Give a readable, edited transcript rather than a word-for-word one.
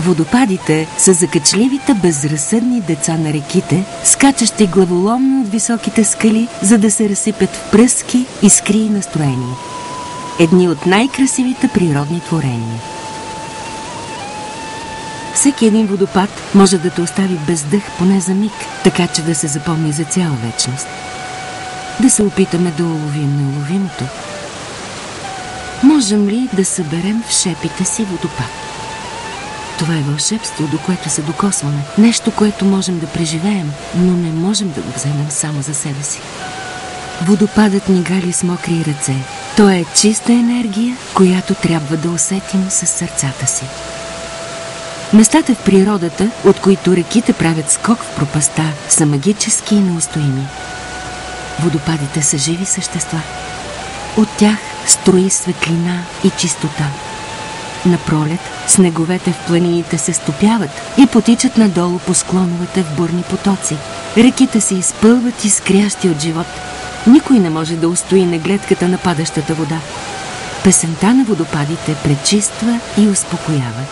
Водопадите са закачливите, безразсъдни деца на реките, скачащи главоломно от високите скали, за да се разсипят в пръски, искри и настроение. Едни от най-красивите природни творения. Всеки един водопад може да те остави без дъх поне за миг, така че да се запомни за цяла вечност. Да се опитаме да уловим неуловимото. Можем ли да съберем в шепите си водопад? Това е вълшебство, до което се докосваме. Нещо, което можем да преживеем, но не можем да го вземем само за себе си. Водопадът ни гали с мокри ръце. Той е чиста енергия, която трябва да усетим със сърцата си. Местата в природата, от които реките правят скок в пропаста, са магически и неустоими. Водопадите са живи същества. От тях струи светлина и чистота. На пролет снеговете в планините се стопяват и потичат надолу по склоновете в бурни потоци. Реките се изпълват искрящи от живот. Никой не може да устои на гледката на падащата вода. Песента на водопадите пречиства и успокоява.